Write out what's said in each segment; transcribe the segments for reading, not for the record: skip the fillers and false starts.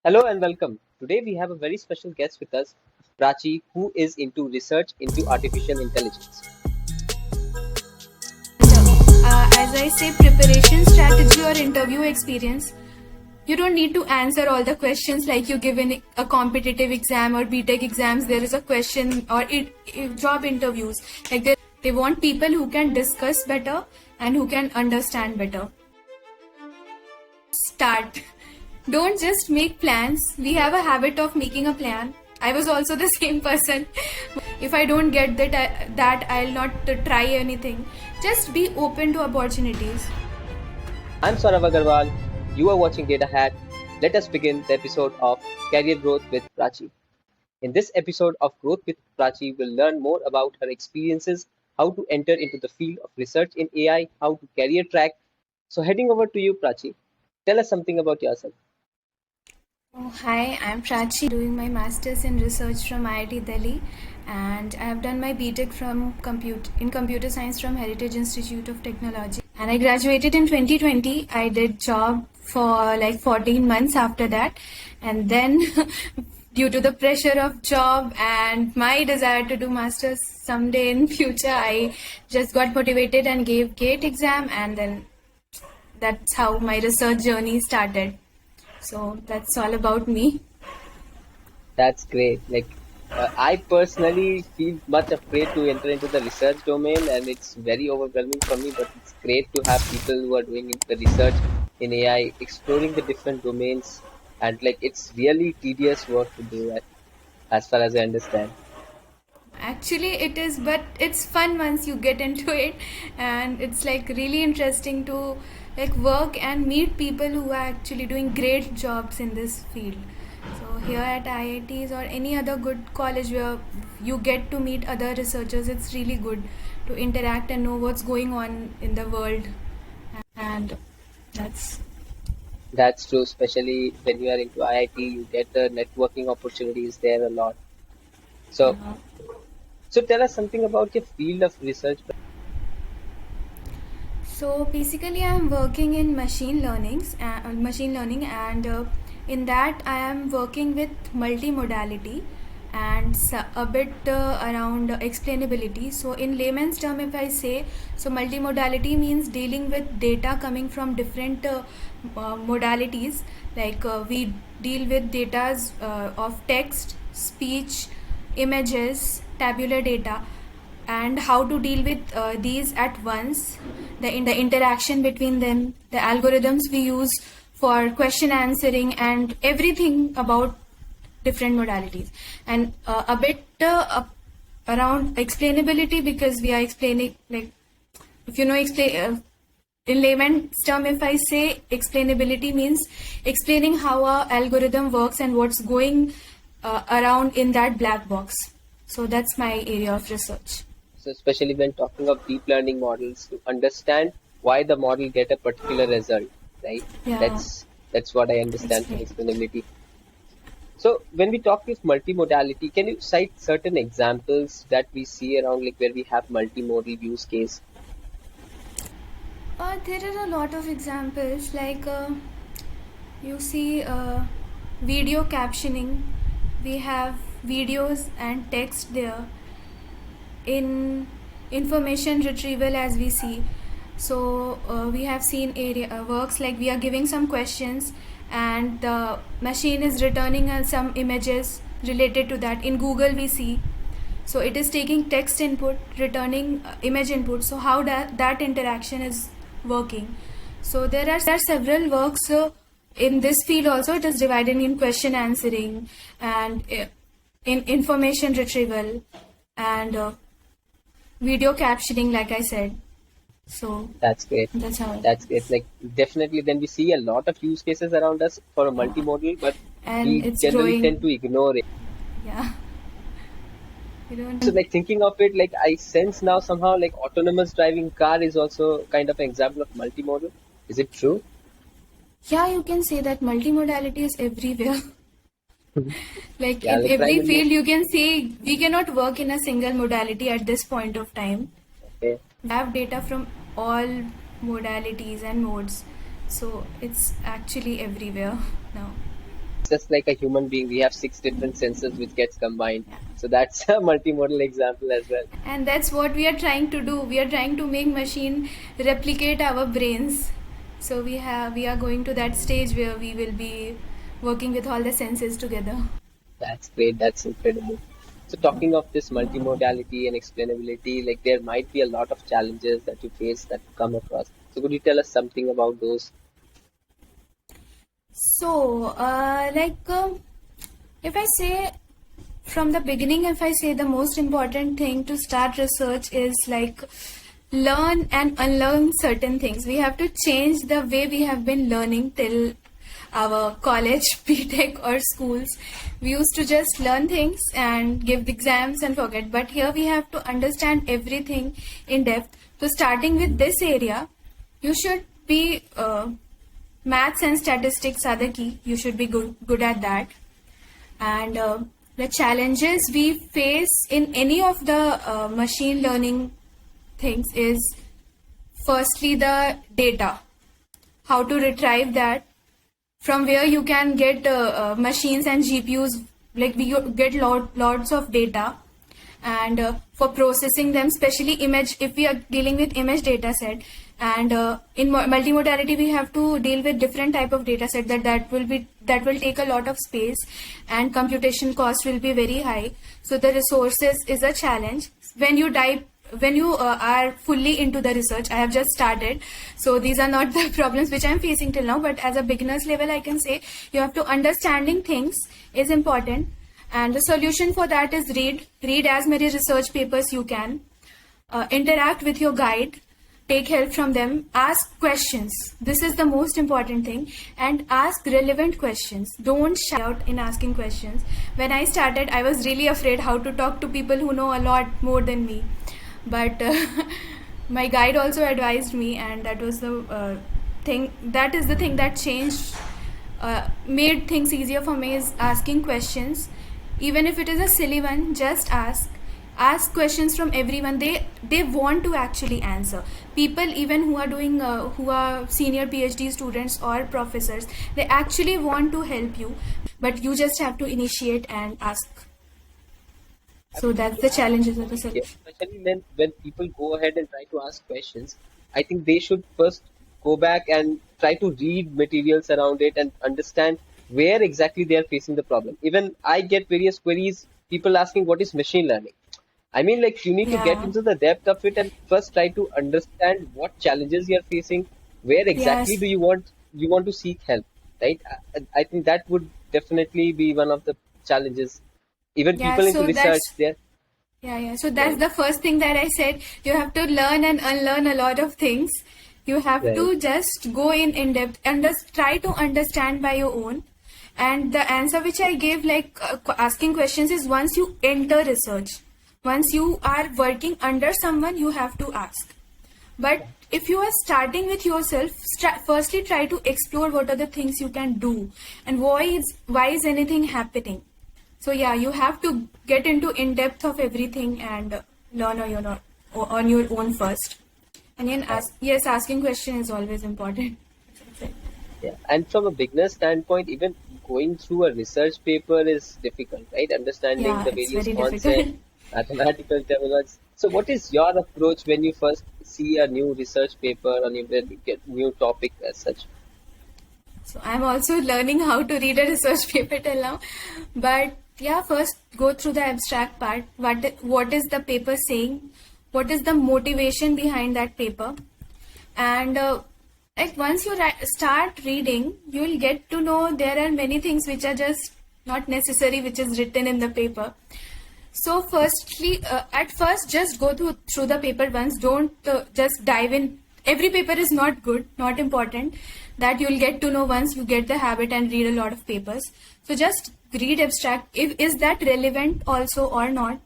Hello and welcome. Today we have a very special guest with us, Prachi, who is into research into artificial intelligence. As I say, preparation strategy or interview experience, you don't need to answer all the questions like you give in a competitive exam or BTech exams. There is a question or job interviews. Like they want people who can discuss better and who can understand better. Start. Don't just make plans. We have a habit of making a plan. I was also the same person. If I don't get that I'll not try anything. Just be open to opportunities. I'm Saurav Agarwal. You are watching Datahat. Let us begin the episode of Career Growth with Prachi. In this episode of Growth with Prachi, we'll learn more about her experiences, how to enter into the field of research in AI, how to career track. So heading over to you, Prachi. Tell us something about yourself. Oh, hi, I'm Prachi, doing my master's in research from IIT-Delhi, and I have done my BTech in computer science from Heritage Institute of Technology. And I graduated in 2020. I did job for like 14 months after that, and then due to the pressure of job and my desire to do masters someday in future, I just got motivated and gave GATE exam, and then that's how my research journey started. So that's all about me. That's great. I personally feel much afraid to enter into the research domain, and it's very overwhelming for me. But it's great to have people who are doing the research in AI, exploring the different domains, and like it's really tedious work to do that, as far as I understand. Actually, it is, but it's fun once you get into it, and it's like really interesting to like work and meet people who are actually doing great jobs in this field. So here at IITs or any other good college where you get to meet other researchers, it's really good to interact and know what's going on in the world, and that's That's true, especially when you are into IIT, you get the networking opportunities there a lot. So, uh, so tell us something about your field of research. So basically, I am working in machine learning, and in that I am working with multimodality and a bit around explainability. So in layman's term, if I say, so multimodality means dealing with data coming from different modalities. Like we deal with data of text, speech, images, tabular data, and how to deal with these at once, the interaction between them, the algorithms we use for question answering, and everything about different modalities, and a bit around explainability, because we are explaining, like, if you know explain in layman's term, if I say explainability means explaining how a algorithm works and what's going around in that black box. So that's my area of research. So especially when talking of deep learning models to understand why the model get a particular result, right? Yeah, That's what I that's understand from right. explainability. So when we talk with multimodality, can you cite certain examples that we see around, like where we have multimodal use case? There are a lot of examples, like you see video captioning. We have videos and text there. In information retrieval, as we see, so we have seen area works like we are giving some questions and the machine is returning some images related to that. In Google we see, so it is taking text input, returning image input. So how that interaction is working. So there are several works in this field. Also it is divided in question answering and in information retrieval and video captioning, like I said. So That's great. that's how. That's great. Like definitely then we see a lot of use cases around us for a multimodal, but And we it's generally tend growing. to ignore it. Yeah, we So don't. like thinking of it, like I sense now somehow like autonomous driving car is also kind of an example of multimodal. Is it true? Yeah, you can say that multimodality is everywhere. Like Yeah, in like every primarily. field, you can see we cannot work in a single modality at this point of time. Okay. We have data from all modalities and modes, so it's actually everywhere now. just like a human being, we have six different senses which gets combined. So that's a multimodal example as well. And that's what we are trying to do. We are trying to make machine replicate our brains. So we are going to that stage where we will be working with all the senses together. That's great. That's incredible. So talking of this multimodality and explainability, like there might be a lot of challenges that you face that you come across. So could you tell us something about those? So, if I say from the beginning, if I say the most important thing to start research is like learn and unlearn certain things. We have to change the way we have been learning till our college, BTech or schools. We used to just learn things and give the exams and forget. But here we have to understand everything in depth. So starting with this area, you should be maths and statistics are the key. You should be good at that. And the challenges we face in any of the machine learning things is firstly the data, how to retrieve that, from where you can get machines and GPUs, like we get lots of data, and for processing them, especially image, if we are dealing with image data set, and in multimodality we have to deal with different type of data set that will take a lot of space, and computation cost will be very high. So the resources is a challenge when you are fully into the research. I have just started, so these are not the problems which I'm facing till now, but as a beginner's level I can say you have to understanding things is important, and the solution for that is read as many research papers you can, interact with your guide, take help from them, ask questions. This is the most important thing, and ask relevant questions. Don't shy out in asking questions. When I started, I was really afraid how to talk to people who know a lot more than me, but my guide also advised me, and that was the thing. That is the thing that changed, made things easier for me, is asking questions. Even if it is a silly one, just ask questions from everyone. They want to actually answer. People even who are doing who are senior PhD students or professors, they actually want to help you, but you just have to initiate and ask. So that's the challenges of the Yeah, solution. especially when people go ahead and try to ask questions, I think they should first go back and try to read materials around it and understand where exactly they are facing the problem. Even I get various queries, people asking what is machine learning. I mean, like you need to get Yeah. into the depth of it and first try to understand what challenges you're facing, where exactly Yes. do you want to seek help, right? I think that would definitely be one of the challenges. Even Yeah. people into So research, that's they're yeah. So that's right, the first thing that I said. You have to learn and unlearn a lot of things. You have right. to just go in depth and just try to understand by your own. And the answer which I gave, like asking questions, is once you enter research, once you are working under someone, you have to ask. But if you are starting with yourself, firstly try to explore what are the things you can do, and why is anything happening. So yeah, you have to get into in depth of everything and learn on your own first. And then yes, asking question is always important. Yeah, and from a beginner standpoint, even going through a research paper is difficult, right? Understanding Yeah, the it's various very concepts, difficult. mathematical terminology. So, what is your approach when you first see a new research paper or you get new topic as such? So I'm also learning how to read a research paper till now. But yeah, first go through the abstract part. What is the paper saying? What is the motivation behind that paper? And like once you start reading, you'll get to know there are many things which are just not necessary, which is written in the paper. So firstly, at first, just go through the paper once. Don't just dive in. Every paper is not good, not important. That you'll get to know once you get the habit and read a lot of papers. So just read abstract. If is that relevant also or not?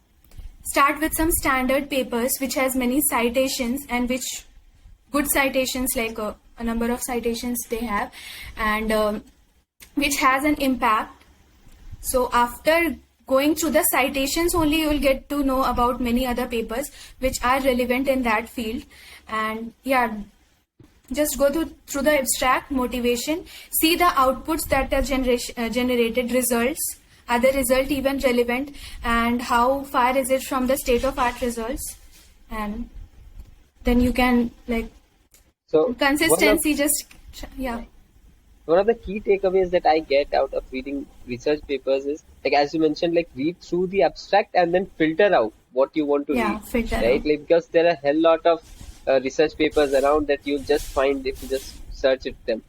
Start with some standard papers which has many citations, and which good citations, like a number of citations they have, and which has an impact. So after going through the citations only, you will get to know about many other papers which are relevant in that field. And yeah, Just go through the abstract motivation, see the outputs that are generated, results. Are the result even relevant, and how far is it from the state of art results? And then you can like So consistency. Just yeah, one of the key takeaways that I get out of reading research papers is, like as you mentioned, like read through the abstract and then filter out what you want to yeah, read, filter right? out. Like because there are a hell lot of research papers around that you'll just find if you just search it them.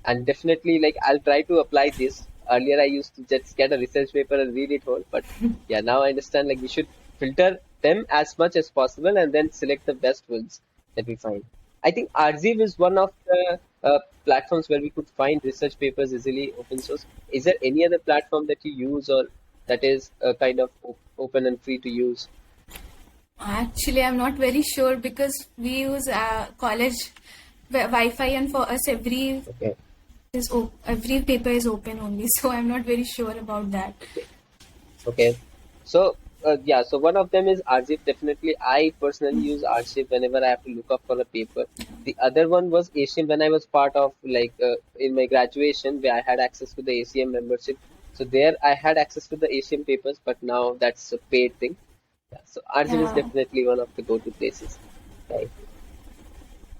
And definitely, like I'll try to apply this. Earlier, I used to just get a research paper and read it whole, but yeah, now I understand like we should filter them as much as possible and then select the best ones that we find. I think Arxiv is one of the platforms where we could find research papers easily open source. Is there any other platform that you use or that is kind of open and free to use? Actually, I'm not very sure because we use college Wi-Fi, and for us Okay. every paper is open only. So I'm not very sure about that. Okay. So, yeah, so one of them is Archive. Definitely, I personally use Archive whenever I have to look up for a paper. The other one was ACM when I was part of like in my graduation where I had access to the ACM membership. So there I had access to the ACM papers, but now that's a paid thing. Yeah, so Archive is Yeah. definitely one of the go-to places. Right.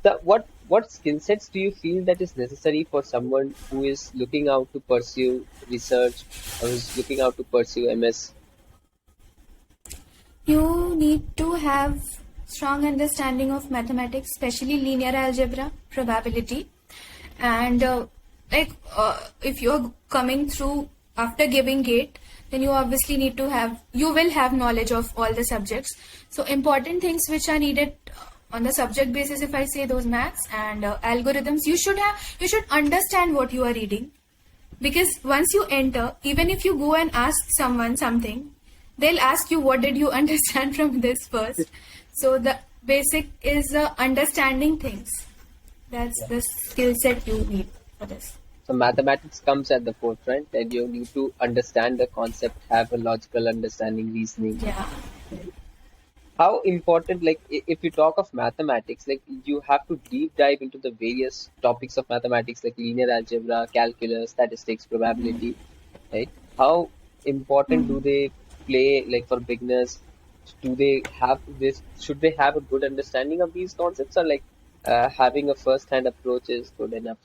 So what skill sets do you feel that is necessary for someone who is looking out to pursue research or is looking out to pursue MS? You need to have strong understanding of mathematics, especially linear algebra, probability, and if you're coming through after giving gate, then you obviously need to have, you will have knowledge of all the subjects. So important things which are needed on the subject basis, if I say those maths and algorithms, you should understand what you are reading, because once you enter, even if you go and ask someone something, they'll ask you what did you understand from this first. So the basic is understanding things. That's the skill set you need for this. So mathematics comes at the forefront, and you need to understand the concept, have a logical understanding, reasoning. Yeah. How important, like if you talk of mathematics, like you have to deep dive into the various topics of mathematics, like linear algebra, calculus, statistics, probability, right? How important do they play, like for beginners? Do they have this? Should they have a good understanding of these concepts, or like having a first-hand approach is good enough?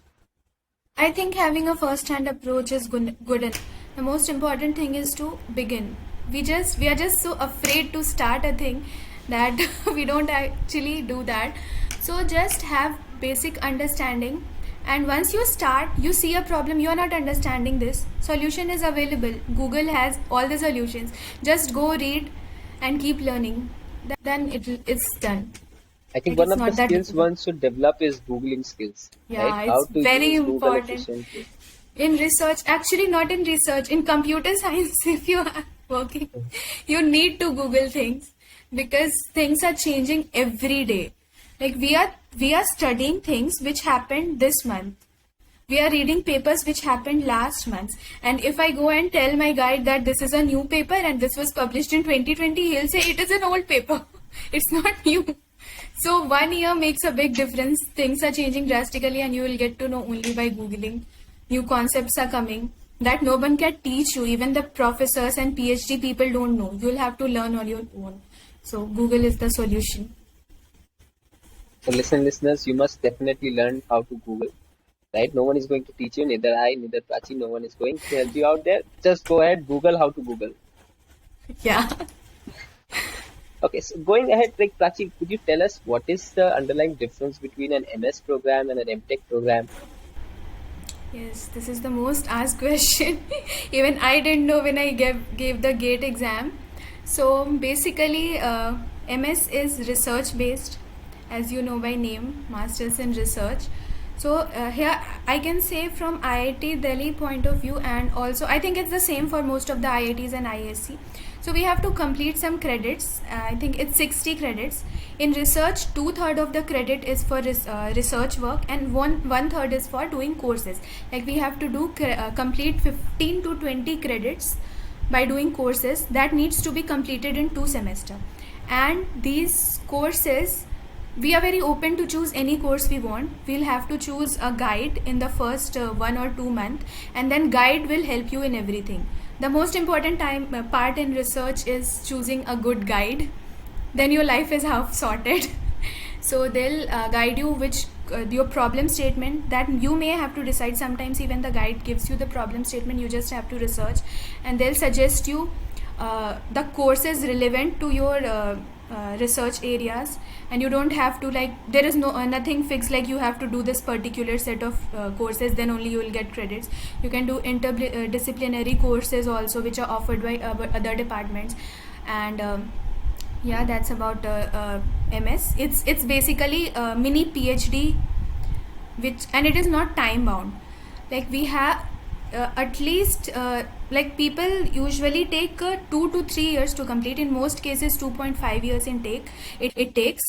I think having a first-hand approach is good enough. The most important thing is to begin. We are just so afraid to start a thing that we don't actually do that. So just have basic understanding, and once you start, you see a problem, you are not understanding this. Solution is available. Google has all the solutions. Just go read and keep learning. Then it's done. I think Like one it's of the not that skills difficult. one should develop is Googling skills, right? Yeah, How it's to very use Google important. efficiently. In research, actually not in research, in computer science, if you are working, you need to Google things, because things are changing every day. Like we are studying things which happened this month. We are reading papers which happened last month. And if I go and tell my guide that this is a new paper and this was published in 2020, he'll say it is an old paper. It's not new. So 1 year makes a big difference. Things are changing drastically, and you will get to know only by Googling. New concepts are coming that no one can teach you. Even the professors and PhD people don't know. You'll have to learn on your own. So Google is the solution. So listen, listeners, you must definitely learn how to Google, right? No one is going to teach you, neither I, neither Prachi, no one is going to help you out there. Just go ahead, Google how to Google. Yeah. Okay, so going ahead, like Prachi, could you tell us what is the underlying difference between an MS program and an MTech program? Yes, this is the most asked question. Even I didn't know when I gave the GATE exam. So basically, MS is research based, as you know by name, Masters in Research. So here I can say from IIT Delhi point of view, and also I think it's the same for most of the IITs and ISC. So we have to complete some credits. I think it's 60 credits. In research, 2/3 of the credit is for research work, and one third is for doing courses. Like we have to do complete 15 to 20 credits by doing courses that needs to be completed in 2 semesters. And these courses we are very open to choose any course we want. We'll have to choose a guide in the first 1 or 2 months, and then guide will help you in everything. The most important part in research is choosing a good guide. Then your life is half sorted. So they'll guide you which your problem statement that you may have to decide. Sometimes even the guide gives you the problem statement, you just have to research, and they'll suggest you the courses relevant to your research areas, and you don't have to, like, there is no nothing fixed like you have to do this particular set of courses, then only you will get credits. You can do interdisciplinary courses also, which are offered by other departments. And yeah, that's about MS. It's basically a mini PhD, which, and it is not time bound. Like we have at least like people usually take 2 to 3 years to complete. In most cases 2.5 years it takes.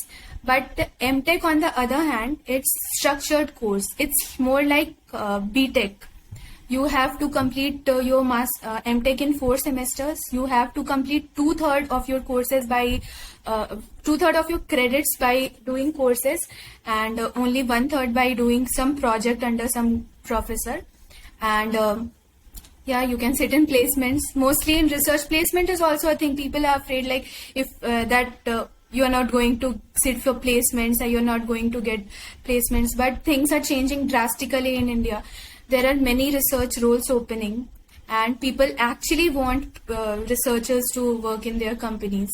But the MTech, on the other hand, it's structured course. It's more like BTech. You have to complete your MTech in 4 semesters. You have to complete 2/3 of your courses by 2/3 of your credits by doing courses, and only 1/3 by doing some project under some professor. And yeah, you can sit in placements. Mostly in research, placement is also a thing. People are afraid, like, if you are not going to sit for placements, or you're not going to get placements. But things are changing drastically in India. There are many research roles opening, and people actually want researchers to work in their companies.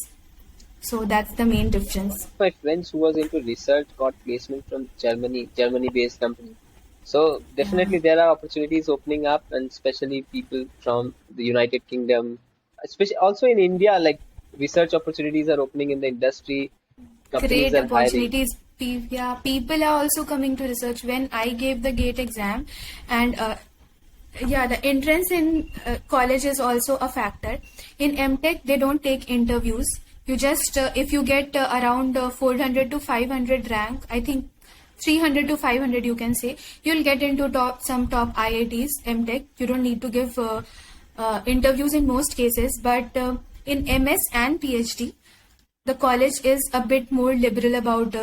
So that's the main difference. My friends who was into research got placement from Germany-based company. So definitely there are opportunities opening up, and especially people from the United Kingdom, especially also in India, like research opportunities are opening in the industry. Companies Great are hiring. opportunities. Yeah, people are also coming to research. When I gave the GATE exam, and yeah, the entrance in college is also a factor. In MTech, they don't take interviews. You just, if you get around 400 to 500 rank, I think 300 to 500 you can say, you'll get into some top IITs, MTech. You don't need to give interviews in most cases. But in MS and PhD, the college is a bit more liberal about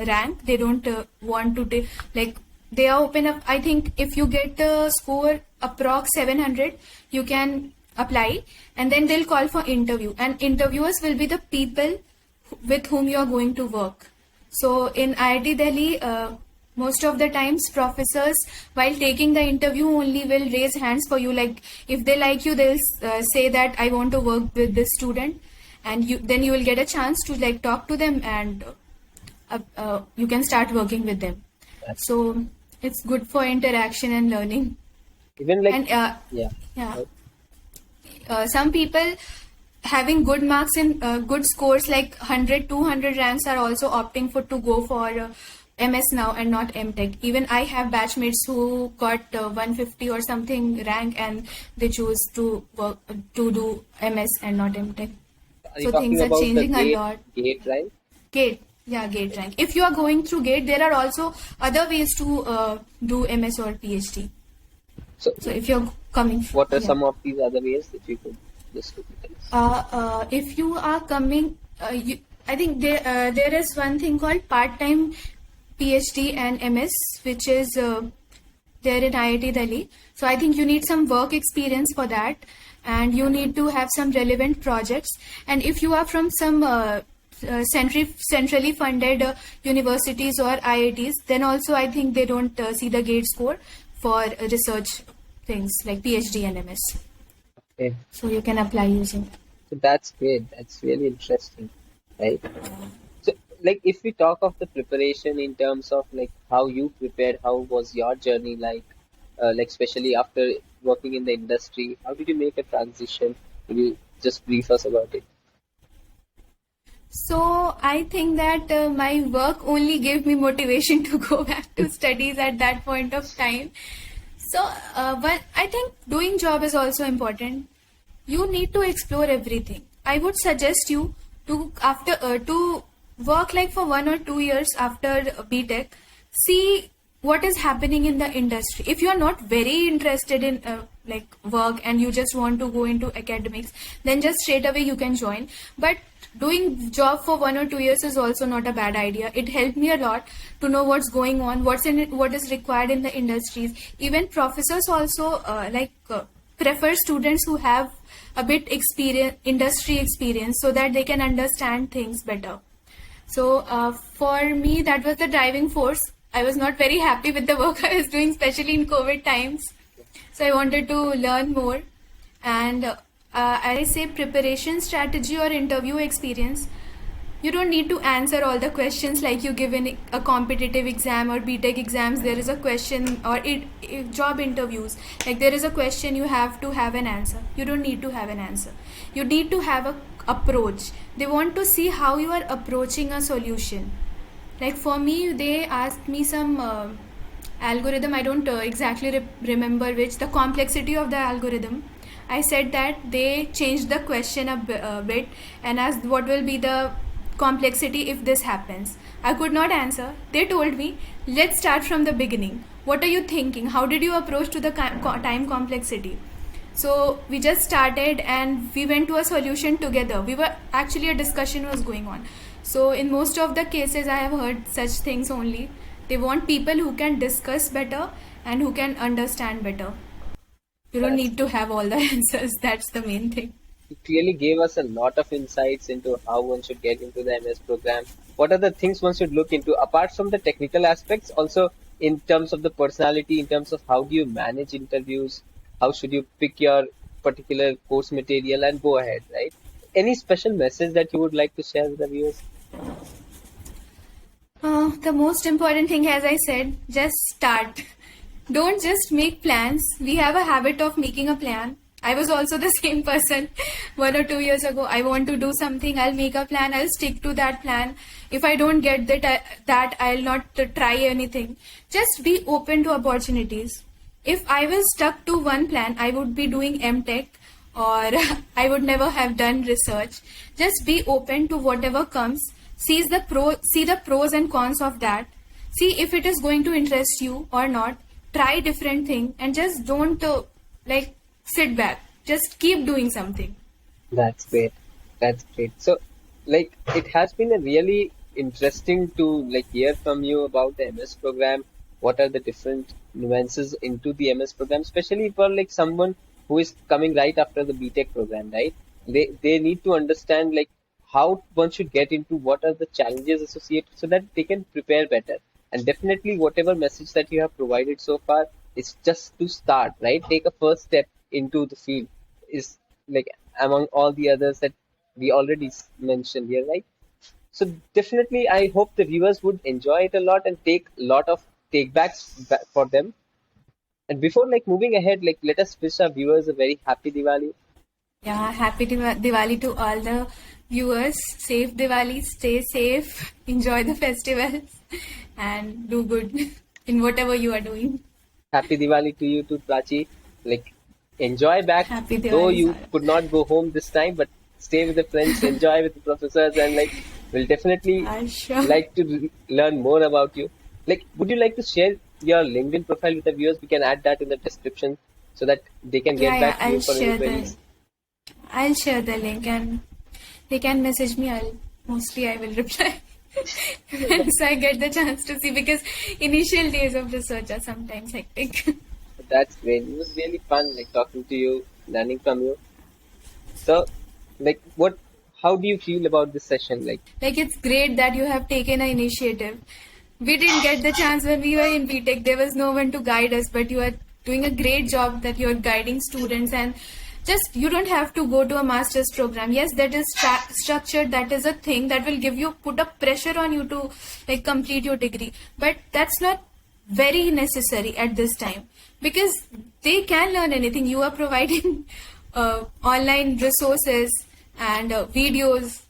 rank. They don't want to take, like, they are open up. I think if you get a score approx 700, you can apply, and then they'll call for interview, and interviewers will be the people with whom you are going to work. So in IIT-Delhi, most of the times professors, while taking the interview, only will raise hands for you. Like, if they like you, they'll say that I want to work with this student, and then you will get a chance to, like, talk to them, and you can start working with them. So it's good for interaction and learning. Even like, And yeah. some people having good marks in good scores like 100, 200 ranks are also opting to go for MS now and not MTech. Even I have batchmates who got 150 or something rank, and they choose to work to do MS and not MTech. Are you So things talking are about the changing a lot. GATE, right? GATE, yeah, GATE rank. If you are going through GATE, there are also other ways to do MS or PhD. So So if you're coming, what are yeah. some of these other ways, if you could just repeat it? If you are coming, I think there is one thing called part-time PhD and MS, which is there in IIT Delhi. So I think you need some work experience for that, and you need to have some relevant projects. And if you are from some centrally funded universities or IITs, then also I think they don't see the GATE score for research things like PhD and MS. Okay. So you can apply using that. So that's great. That's really interesting, right? So, like, if we talk of the preparation in terms of like how you prepared, how was your journey like especially after working in the industry, how did you make a transition? Could you just brief us about it? So I think that my work only gave me motivation to go back to studies at that point of time. So but I think doing job is also important. You need to explore everything. I would suggest you to to work like for 1 or 2 years after BTech. See what is happening in the industry. If you are not very interested in like work and you just want to go into academics, then just straight away you can join. But doing job for 1 or 2 years is also not a bad idea. It helped me a lot to know what's going on, what is required in the industries. Even professors also prefer students who have a bit industry experience, so that they can understand things better. So for me, that was the driving force. I was not very happy with the work I was doing, especially in COVID times. So I wanted to learn more. And I say preparation strategy or interview experience. You don't need to answer all the questions like you give in a competitive exam or BTech exams. There is a question, or job interviews. Like there is a question, you have to have an answer. You don't need to have an answer. You need to have a approach. They want to see how you are approaching a solution. Like for me, they asked me some algorithm. I don't exactly remember which. The complexity of the algorithm. I said that they changed the question a bit and asked what will be the complexity if this happens. I could not answer. They told me, let's start from the beginning. What are you thinking? How did you approach to the time complexity? So we just started and we went to a solution together. We were actually, a discussion was going on. So in most of the cases I have heard such things only. They want people who can discuss better and who can understand better. You don't need to have all the answers. That's the main thing. You clearly gave us a lot of insights into how one should get into the MS program. What are the things one should look into apart from the technical aspects? Also, in terms of the personality, in terms of how do you manage interviews, how should you pick your particular course material and go ahead, right? Any special message that you would like to share with the viewers? The most important thing, as I said, just start. Don't just make plans. We have a habit of making a plan. I was also the same person 1 or 2 years ago. I want to do something. I'll make a plan. I'll stick to that plan. If I don't get that I'll not try anything. Just be open to opportunities. If I was stuck to one plan, I would be doing MTech, or I would never have done research. Just be open to whatever comes. See the pros and cons of that. See if it is going to interest you or not. Try different thing and just don't sit back. Just keep doing something. That's great. That's great. So, it has been a really interesting to hear from you about the MS program. What are the different nuances into the MS program, especially for someone who is coming right after the BTech program, right? They need to understand how one should get into, what are the challenges associated, so that they can prepare better. And definitely, whatever message that you have provided so far is just to start, right? Take a first step into the field is among all the others that we already mentioned here, right? So definitely, I hope the viewers would enjoy it a lot and take a lot of for them. And before moving ahead, let us wish our viewers a very happy Diwali. Yeah, happy Diwali to all the viewers. Safe Diwali, stay safe, enjoy the festivals, and do good in whatever you are doing. Happy Diwali to you too, Prachi. Enjoy back, Happy though Diwali, you Sarah. could not go home this time, but stay with the friends, enjoy with the professors, and we'll definitely Sure. like to learn more about you. Would you like to share your LinkedIn profile with the viewers? We can add that in the description so that they can get back to you for any queries. I'll share the link and they can message me. I will reply once I get the chance to see, because initial days of research are sometimes hectic. That's great. It was really fun, talking to you, learning from you. So, how do you feel about this session? It's great that you have taken an initiative. We didn't get the chance when we were in BTech. There was no one to guide us, but you are doing a great job that you're guiding students, and just you don't have to go to a master's program. Yes, that is structured. That is a thing that will put a pressure on you to complete your degree. But that's not very necessary at this time, because they can learn anything. You are providing online resources and videos,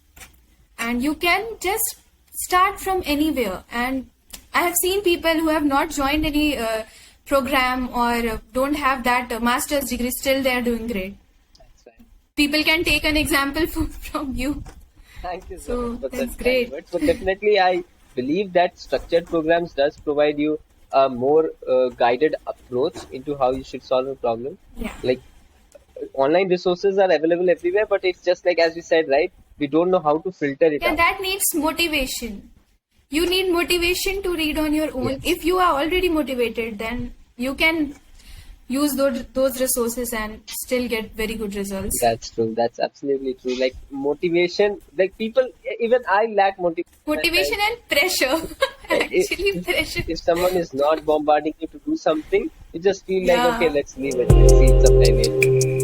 and you can just start from anywhere. And I have seen people who have not joined any program or don't have that master's degree, still they are doing great. That's right. People can take an example from you. Thank you So much for that's such great. kind words. So definitely, I believe that structured programs does provide you a more guided approach into how you should solve a problem. Yeah. Online resources are available everywhere, but it's just as we said, right? we don't know how to filter it Yeah, out. that needs motivation. You need motivation to read on your own. Yes, If you are already motivated, then you can use those resources and still get very good results. that's true. That's absolutely true. Like motivation, like people, even I lack motivation at Motivation times. and pressure. Like Actually, pressure. if someone is not bombarding you to do something, you just feel like, okay, Yeah. let's leave it. Let's see it sometime later.